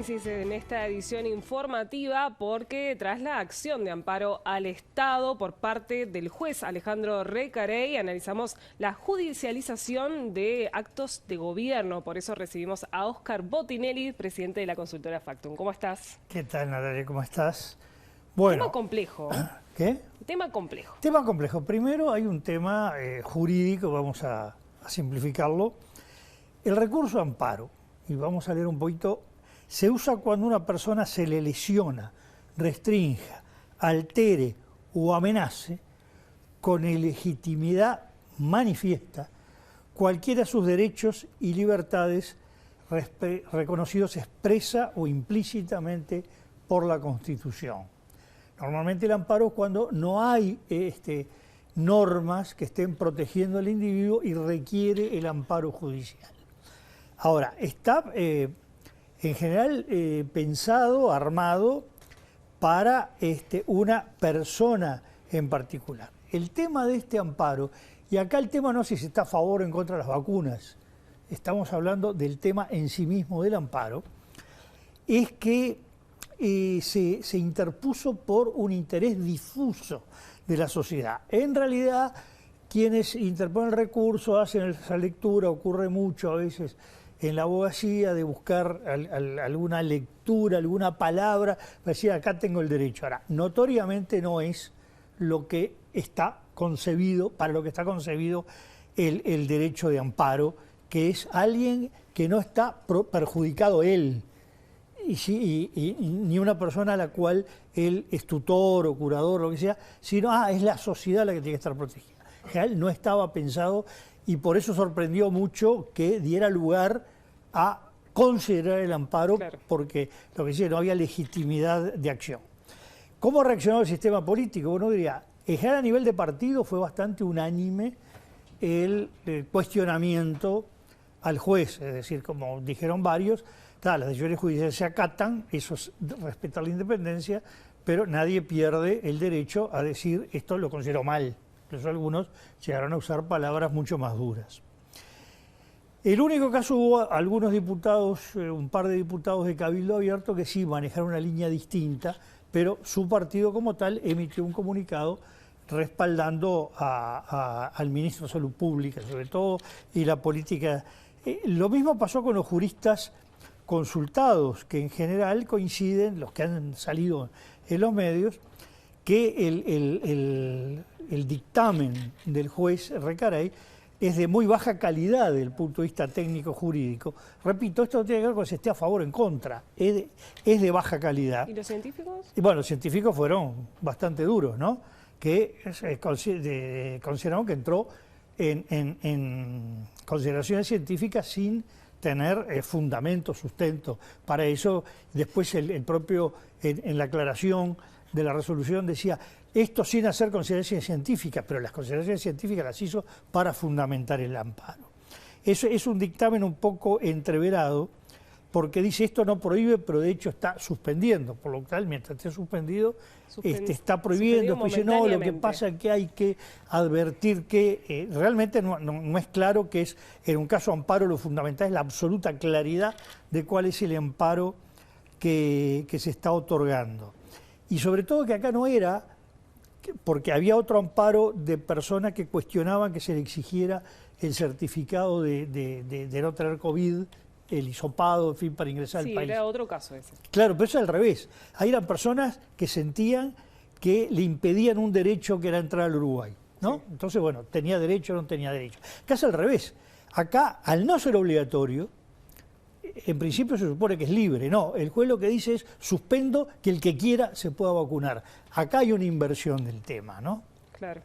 análisis en esta edición informativa porque tras la acción de amparo al Estado por parte del juez Alejandro Recarey, analizamos la judicialización de actos de gobierno. Por eso recibimos a Óscar Botinelli, presidente de la consultora Factum. ¿Cómo estás? ¿Qué tal, Natalia? ¿Cómo estás? Bueno, tema complejo. ¿Qué? Tema complejo. Tema complejo. Primero hay un tema jurídico, vamos a simplificarlo. El recurso a amparo, y vamos a leer un poquito, se usa cuando una persona se le lesiona, restrinja, altere o amenace con ilegitimidad manifiesta cualquiera de sus derechos y libertades reconocidos expresa o implícitamente por la Constitución. Normalmente el amparo es cuando no hay normas que estén protegiendo al individuo y requiere el amparo judicial. Ahora, está en general pensado, armado para una persona en particular. El tema de este amparo, y acá el tema no es si se está a favor o en contra de las vacunas, estamos hablando del tema en sí mismo del amparo, es que se interpuso por un interés difuso de la sociedad. En realidad, quienes interponen el recurso hacen esa lectura, ocurre mucho a veces en la abogacía de buscar alguna lectura, alguna palabra, para decir acá tengo el derecho. Ahora, notoriamente no es lo que está concebido, para lo que está concebido el derecho de amparo, que es alguien que no está perjudicado él, y ni una persona a la cual él es tutor o curador, lo que sea, sino es la sociedad la que tiene que estar protegida. En general no estaba pensado y por eso sorprendió mucho que diera lugar a considerar el amparo, claro, porque lo que decía, no había legitimidad de acción. ¿Cómo reaccionó el sistema político? Bueno, diría, en general a nivel de partido fue bastante unánime el cuestionamiento al juez, es decir, como dijeron varios, las decisiones judiciales se acatan, eso es respetar la independencia, pero nadie pierde el derecho a decir esto lo considero mal. Incluso algunos llegaron a usar palabras mucho más duras. El único caso hubo algunos diputados, un par de diputados de Cabildo Abierto que sí manejaron una línea distinta, pero su partido como tal emitió un comunicado respaldando al ministro de Salud Pública, sobre todo, y la política. Lo mismo pasó con los juristas consultados, que en general coinciden, los que han salido en los medios, que el dictamen del juez Recarey es de muy baja calidad desde el punto de vista técnico-jurídico. Repito, esto no tiene que ver con si esté a favor o en contra, es de baja calidad. ¿Y los científicos? Y bueno, los científicos fueron bastante duros, ¿no? Que consideraron que entró en consideraciones científicas sin tener fundamento, sustento. Para eso, después el propio, en la aclaración de la resolución decía, esto sin hacer consideraciones científicas, pero las consideraciones científicas las hizo para fundamentar el amparo. Eso es un dictamen un poco entreverado, porque dice esto no prohíbe, pero de hecho está suspendiendo, por lo cual mientras esté suspendido, está prohibiendo. Después dice, no, lo que pasa es que hay que advertir que realmente no es claro que es, en un caso amparo lo fundamental es la absoluta claridad de cuál es el amparo que se está otorgando. Y sobre todo que acá no era, porque había otro amparo de personas que cuestionaban que se le exigiera el certificado de no tener COVID, el hisopado, en fin, para ingresar al país. Sí, era otro caso ese. Claro, pero eso es al revés. Ahí eran personas que sentían que le impedían un derecho que era entrar al Uruguay, ¿no? Sí. Entonces, bueno, tenía derecho o no tenía derecho. Acá es al revés. Acá, al no ser obligatorio, en principio se supone que es libre. No, el juez lo que dice es, suspendo que el que quiera se pueda vacunar. Acá hay una inversión del tema, ¿no? Claro.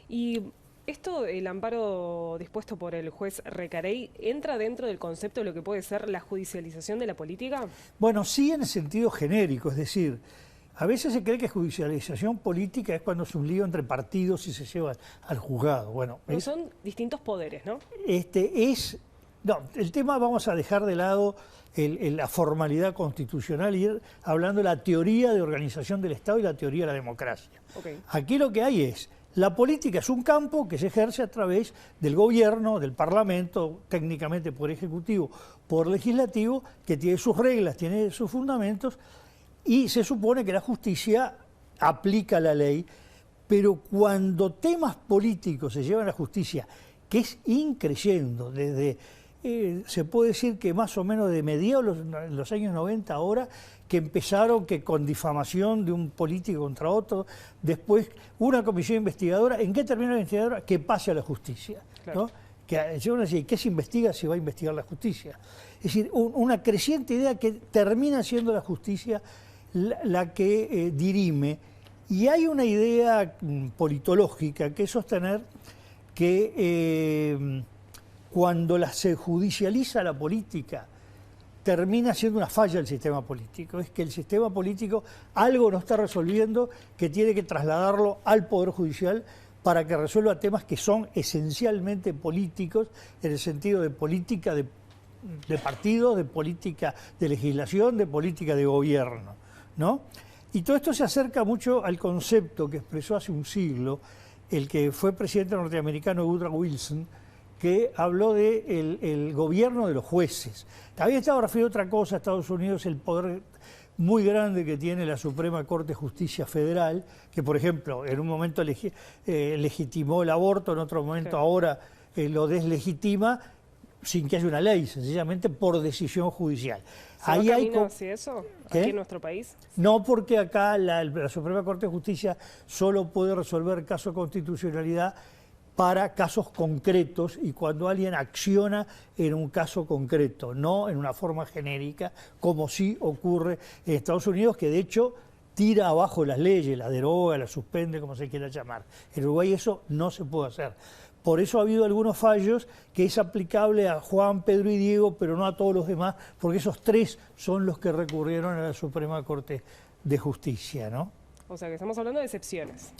Y esto, el amparo dispuesto por el juez Recarey, ¿entra dentro del concepto de lo que puede ser la judicialización de la política? Bueno, sí en el sentido genérico, es decir, a veces se cree que judicialización política es cuando es un lío entre partidos y se lleva al juzgado. Bueno, pero son distintos poderes, ¿no? No, el tema vamos a dejar de lado la formalidad constitucional y ir hablando de la teoría de organización del Estado y la teoría de la democracia. Okay. Aquí lo que hay es, la política es un campo que se ejerce a través del gobierno, del parlamento, técnicamente por ejecutivo poder legislativo que tiene sus reglas, tiene sus fundamentos, y se supone que la justicia aplica la ley, pero cuando temas políticos se llevan a la justicia, que es increyendo, desde, se puede decir que más o menos de mediados de los años 90 ahora, que empezaron que con difamación de un político contra otro, después una comisión investigadora, ¿en qué termina la investigadora? Que pase a la justicia, claro. ¿No? Que yo no sé, ¿qué se investiga si va a investigar la justicia? Es decir, una creciente idea que termina siendo la justicia la que dirime. Y hay una idea politológica que es sostener que cuando se judicializa la política, termina siendo una falla del sistema político. Es que el sistema político algo no está resolviendo, que tiene que trasladarlo al Poder Judicial para que resuelva temas que son esencialmente políticos, en el sentido de política de partidos, de política de legislación, de política de gobierno, ¿no? Y todo esto se acerca mucho al concepto que expresó hace un siglo el que fue presidente norteamericano Woodrow Wilson, que habló de el gobierno de los jueces. Había estado referido a otra cosa, Estados Unidos, el poder muy grande que tiene la Suprema Corte de Justicia Federal, que por ejemplo en un momento legitimó el aborto, en otro momento ahora lo deslegitima, sin que haya una ley, sencillamente por decisión judicial. ¿Se va camino hacia eso aquí en nuestro país? No, porque acá la Suprema Corte de Justicia solo puede resolver casos de constitucionalidad para casos concretos y cuando alguien acciona en un caso concreto, no en una forma genérica, como sí ocurre en Estados Unidos, que de hecho tira abajo las leyes, las deroga, las suspende, como se quiera llamar. En Uruguay eso no se puede hacer. Por eso ha habido algunos fallos que es aplicable a Juan, Pedro y Diego, pero no a todos los demás, porque esos tres son los que recurrieron a la Suprema Corte de Justicia, ¿no? O sea que estamos hablando de excepciones.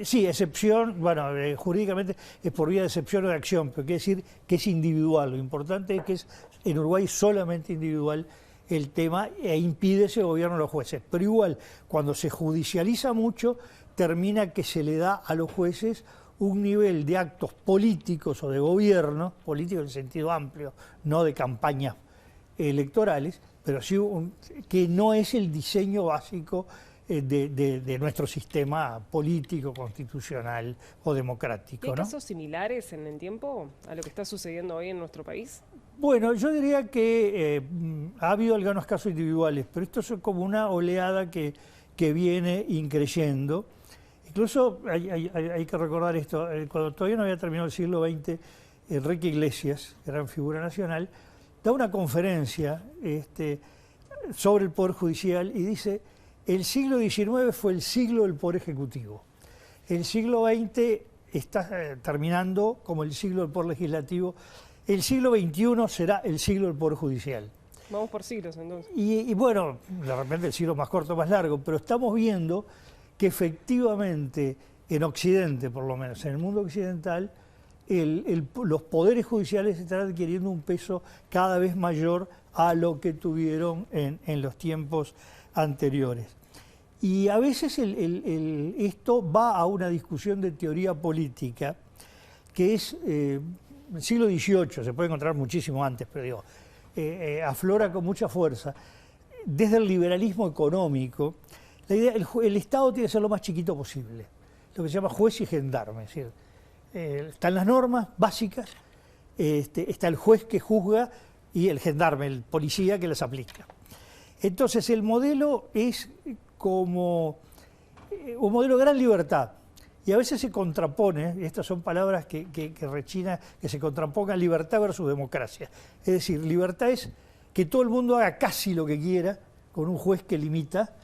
Sí, excepción, bueno, jurídicamente es por vía de excepción o de acción, pero quiere decir que es individual. Lo importante es que es en Uruguay solamente individual el tema e impide ese gobierno a los jueces. Pero igual, cuando se judicializa mucho, termina que se le da a los jueces un nivel de actos políticos o de gobierno, político en el sentido amplio, no de campañas electorales, pero sí que no es el diseño básico de nuestro sistema político, constitucional o democrático. ¿Hay casos similares en el tiempo a lo que está sucediendo hoy en nuestro país? Bueno, yo diría que ha habido algunos casos individuales, pero esto es como una oleada que viene increyendo. Incluso hay que recordar esto, cuando todavía no había terminado el siglo XX, Enrique Iglesias, gran figura nacional, da una conferencia sobre el Poder Judicial y dice: el siglo XIX fue el siglo del Poder Ejecutivo. El siglo XX está terminando como el siglo del Poder Legislativo. El siglo XXI será el siglo del Poder Judicial. Vamos por siglos, entonces. Y bueno, de repente el siglo más corto, más largo, pero estamos viendo que efectivamente en Occidente, por lo menos en el mundo occidental, los poderes judiciales están adquiriendo un peso cada vez mayor a lo que tuvieron en los tiempos anteriores. Y a veces esto va a una discusión de teoría política que es el siglo XVIII, se puede encontrar muchísimo antes, pero digo, aflora con mucha fuerza. Desde el liberalismo económico, la idea, el Estado tiene que ser lo más chiquito posible, lo que se llama juez y gendarme. Es decir, están las normas básicas, está el juez que juzga y el gendarme, el policía que las aplica. Entonces el modelo es como un modelo de gran libertad y a veces se contrapone, estas son palabras que rechinan, que se contrapongan libertad versus democracia. Es decir, libertad es que todo el mundo haga casi lo que quiera con un juez que limita,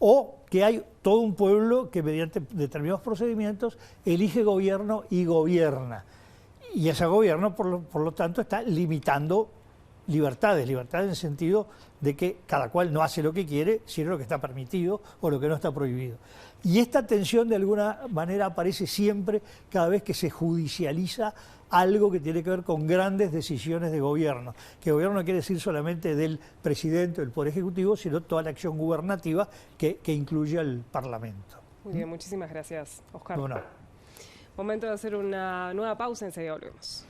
o que hay todo un pueblo que mediante determinados procedimientos elige gobierno y gobierna. Y ese gobierno, por lo tanto, está limitando libertades en el sentido de que cada cual no hace lo que quiere, sino lo que está permitido o lo que no está prohibido. Y esta tensión de alguna manera aparece siempre cada vez que se judicializa algo que tiene que ver con grandes decisiones de gobierno, que gobierno no quiere decir solamente del presidente o del Poder Ejecutivo, sino toda la acción gubernativa que incluye al Parlamento. Muy bien, muchísimas gracias, Oscar. Bueno. Momento de hacer una nueva pausa, enseguida volvemos.